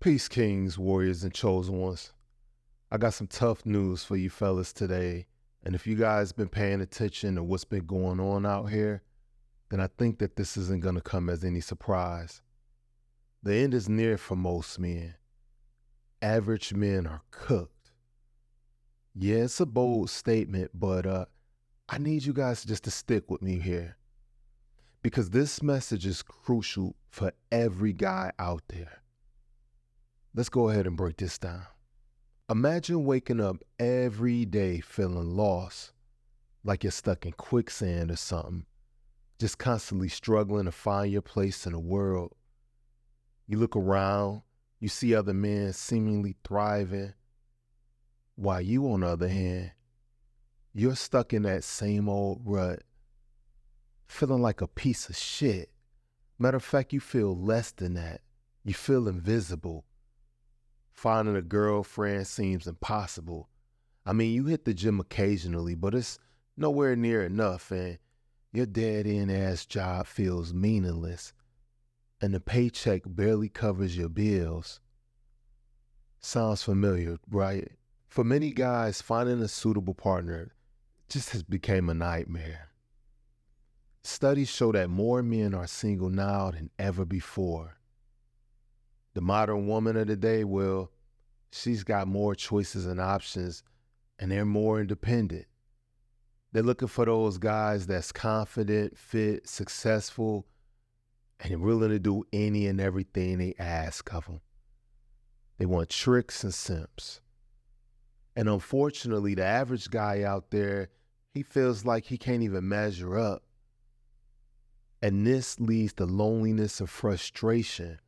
Peace, kings, warriors, and chosen ones. I got some tough news for you fellas today. And if you guys been paying attention to what's been going on out here, then I think that this isn't going to come as any surprise. The end is near for most men. Average men are cooked. Yeah, it's a bold statement, but I need you guys just to stick with me here, because this message is crucial for every guy out there. Let's go ahead and break this down. Imagine waking up every day feeling lost, like you're stuck in quicksand or something, just constantly struggling to find your place in the world. You look around, you see other men seemingly thriving, while you, on the other hand, you're stuck in that same old rut, feeling like a piece of shit. Matter of fact, you feel less than that. You feel invisible. Finding a girlfriend seems impossible. I mean, you hit the gym occasionally, but it's nowhere near enough, and your dead-end ass job feels meaningless, and the paycheck barely covers your bills. Sounds familiar, right? For many guys, finding a suitable partner just has become a nightmare. Studies show that more men are single now than ever before. The modern woman of the day, well, she's got more choices and options, and they're more independent. They're looking for those guys that's confident, fit, successful, and willing to do any and everything they ask of them. They want tricks and simps. And unfortunately, the average guy out there, he feels like he can't even measure up. And this leads to loneliness and frustration.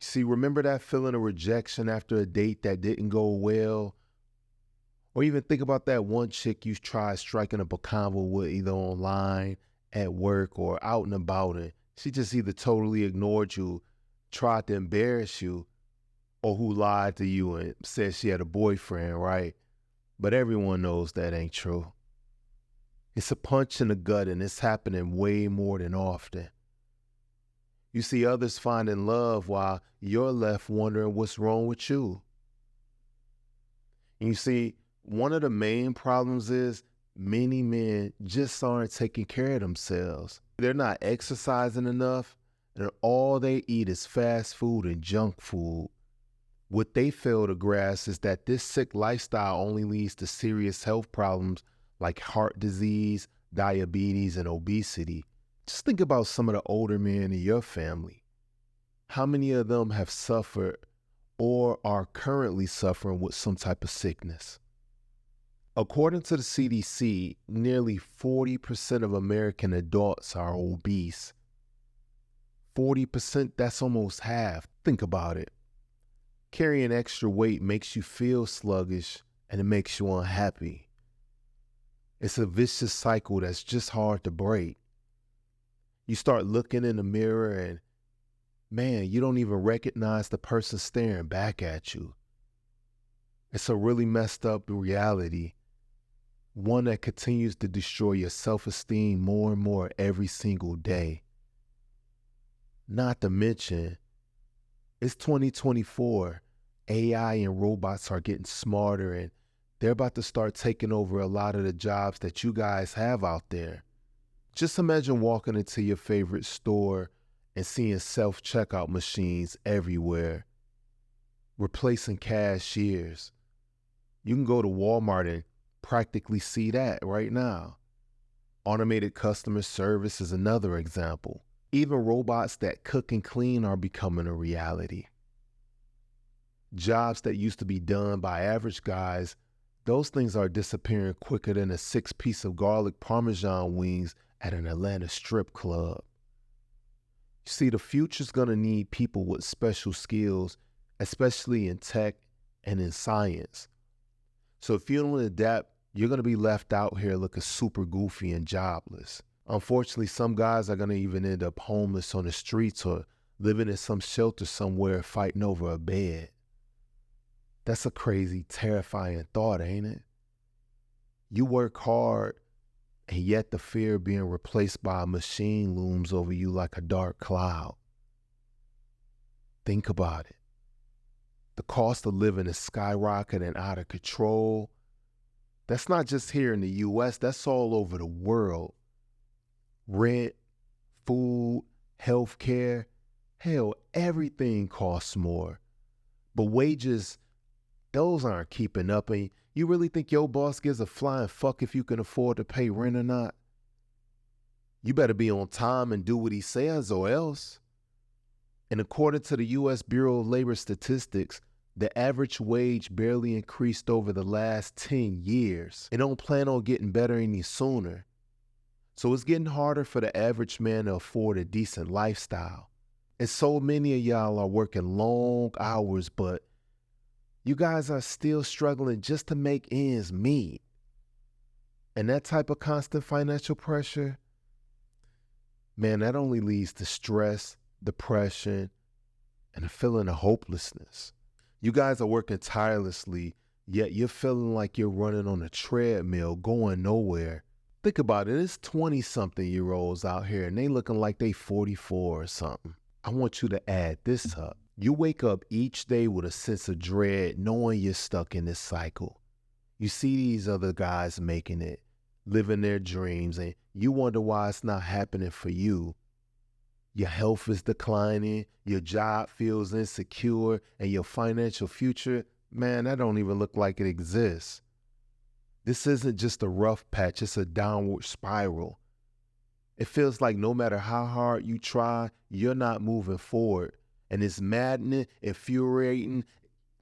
See, remember that feeling of rejection after a date that didn't go well? Or even think about that one chick you tried striking up a convo with, either online, at work, or out and about, and she just either totally ignored you, tried to embarrass you, or who lied to you and said she had a boyfriend, right? But everyone knows that ain't true. It's a punch in the gut, and it's happening way more than often. You see others finding love while you're left wondering what's wrong with you. And you see, one of the main problems is many men just aren't taking care of themselves. They're not exercising enough, and all they eat is fast food and junk food. What they fail to grasp is that this sick lifestyle only leads to serious health problems like heart disease, diabetes, and obesity. Just think about some of the older men in your family. How many of them have suffered or are currently suffering with some type of sickness? According to the CDC, nearly 40% of American adults are obese. 40%, that's almost half. Think about it. Carrying extra weight makes you feel sluggish, and it makes you unhappy. It's a vicious cycle that's just hard to break. You start looking in the mirror and, man, you don't even recognize the person staring back at you. It's a really messed up reality, one that continues to destroy your self-esteem more and more every single day. Not to mention, it's 2024. AI and robots are getting smarter, and they're about to start taking over a lot of the jobs that you guys have out there. Just imagine walking into your favorite store and seeing self-checkout machines everywhere, replacing cashiers. You can go to Walmart and practically see that right now. Automated customer service is another example. Even robots that cook and clean are becoming a reality. Jobs that used to be done by average guys, those things are disappearing quicker than a 6-piece of garlic Parmesan wings at an Atlanta strip club. You see, the future's gonna need people with special skills, especially in tech and in science. So if you don't adapt, you're gonna be left out here looking super goofy and jobless. Unfortunately, some guys are gonna even end up homeless on the streets or living in some shelter somewhere fighting over a bed. That's a crazy, terrifying thought, ain't it? You work hard, and yet the fear of being replaced by a machine looms over you like a dark cloud. Think about it. The cost of living is skyrocketing out of control. That's not just here in the US, that's all over the world. Rent, food, healthcare, hell, everything costs more. But wages, those aren't keeping up. And you really think your boss gives a flying fuck if you can afford to pay rent or not? You better be on time and do what he says or else. And according to the U.S. Bureau of Labor Statistics, the average wage barely increased over the last 10 years and don't plan on getting better any sooner. So it's getting harder for the average man to afford a decent lifestyle. And so many of y'all are working long hours, but you guys are still struggling just to make ends meet. And that type of constant financial pressure, man, that only leads to stress, depression, and a feeling of hopelessness. You guys are working tirelessly, yet you're feeling like you're running on a treadmill going nowhere. Think about it, it's 20-something-year-olds out here and they looking like they 44 or something. I want you to add this up. You wake up each day with a sense of dread knowing you're stuck in this cycle. You see these other guys making it, living their dreams, and you wonder why it's not happening for you. Your health is declining, your job feels insecure, and your financial future, man, that don't even look like it exists. This isn't just a rough patch, it's a downward spiral. It feels like no matter how hard you try, you're not moving forward. And it's maddening, infuriating.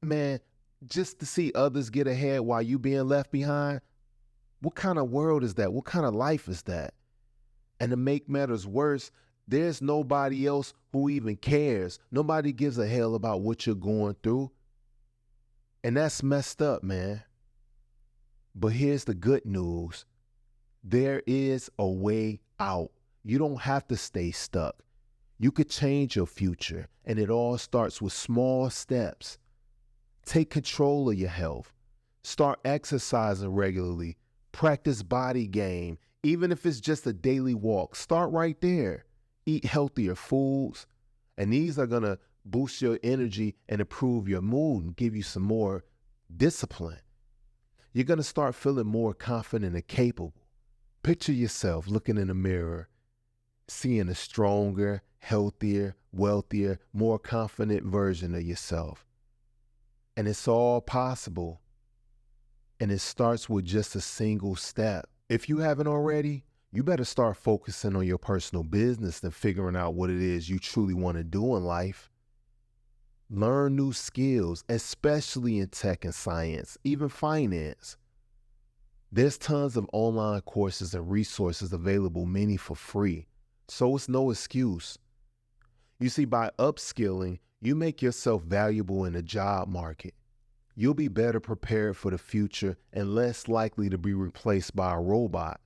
Man, just to see others get ahead while you being left behind, what kind of world is that? What kind of life is that? And to make matters worse, there's nobody else who even cares. Nobody gives a hell about what you're going through. And that's messed up, man. But here's the good news. There is a way out. You don't have to stay stuck. You could change your future, and it all starts with small steps. Take control of your health. Start exercising regularly. Practice body game. Even if it's just a daily walk, start right there. Eat healthier foods, and these are going to boost your energy and improve your mood and give you some more discipline. You're going to start feeling more confident and capable. Picture yourself looking in the mirror, seeing a stronger, healthier, wealthier, more confident version of yourself. And it's all possible. And it starts with just a single step. If you haven't already, you better start focusing on your personal business and figuring out what it is you truly want to do in life. Learn new skills, especially in tech and science, even finance. There's tons of online courses and resources available, many for free. So it's no excuse. You see, by upskilling, you make yourself valuable in the job market. You'll be better prepared for the future and less likely to be replaced by a robot.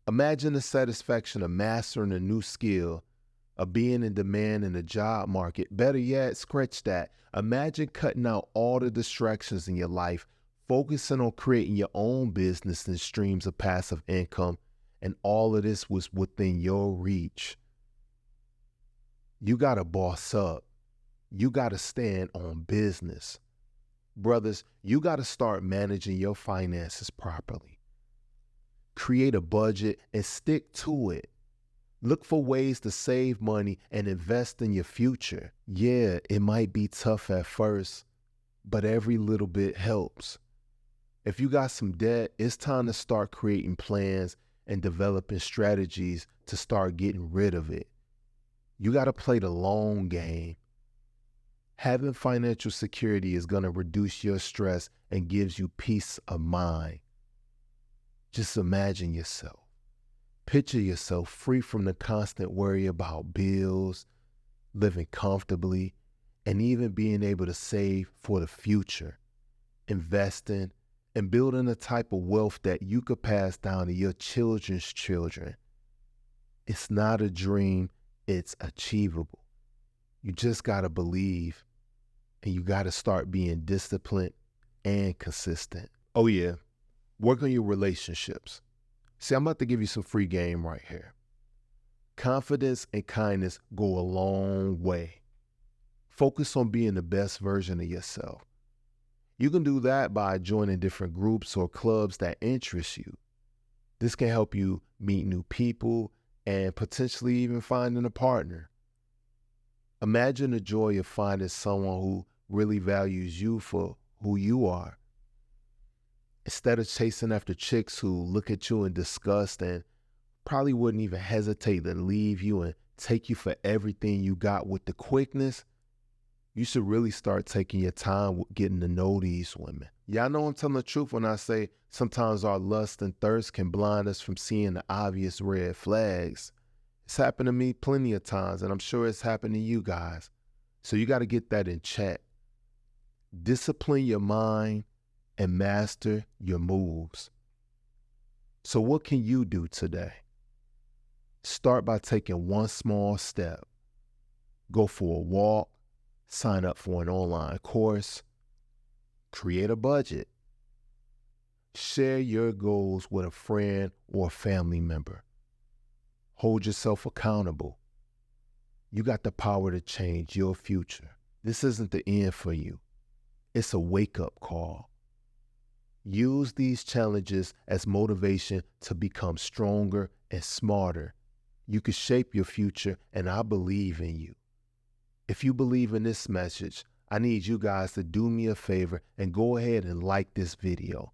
Imagine the satisfaction of mastering a new skill, of being in demand in the job market. Better yet, scratch that. Imagine cutting out all the distractions in your life, focusing on creating your own business and streams of passive income, and all of this was within your reach. You gotta boss up. You gotta stand on business. Brothers, you gotta start managing your finances properly. Create a budget and stick to it. Look for ways to save money and invest in your future. Yeah, it might be tough at first, but every little bit helps. If you got some debt, it's time to start creating plans and developing strategies to start getting rid of it. You got to play the long game. Having financial security is going to reduce your stress and gives you peace of mind. Just imagine yourself. Picture yourself free from the constant worry about bills, living comfortably, and even being able to save for the future, investing, and building a type of wealth that you could pass down to your children's children. It's not a dream, it's achievable. You just got to believe, and you got to start being disciplined and consistent. Oh yeah, work on your relationships. See, I'm about to give you some free game right here. Confidence and kindness go a long way. Focus on being the best version of yourself. You can do that by joining different groups or clubs that interest you. This can help you meet new people and potentially even finding a partner. Imagine the joy of finding someone who really values you for who you are. Instead of chasing after chicks who look at you in disgust and probably wouldn't even hesitate to leave you and take you for everything you got with the quickness, you should really start taking your time with getting to know these women. Y'all know I'm telling the truth when I say sometimes our lust and thirst can blind us from seeing the obvious red flags. It's happened to me plenty of times, and I'm sure it's happened to you guys. So you got to get that in check. Discipline your mind and master your moves. So what can you do today? Start by taking one small step. Go for a walk, sign up for an online course, create a budget. Share your goals with a friend or a family member. Hold yourself accountable. You got the power to change your future. This isn't the end for you. It's a wake-up call. Use these challenges as motivation to become stronger and smarter. You can shape your future, and I believe in you. If you believe in this message, I need you guys to do me a favor and go ahead and like this video.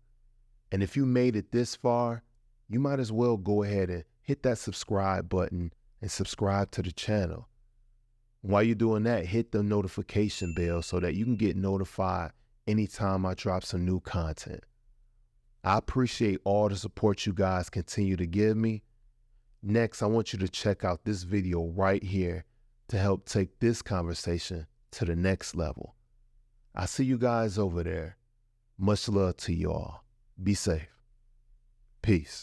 And if you made it this far, you might as well go ahead and hit that subscribe button and subscribe to the channel. While you're doing that, hit the notification bell so that you can get notified anytime I drop some new content. I appreciate all the support you guys continue to give me. Next, I want you to check out this video right here to help take this conversation to the next level. I see you guys over there. Much love to y'all. Be safe. Peace.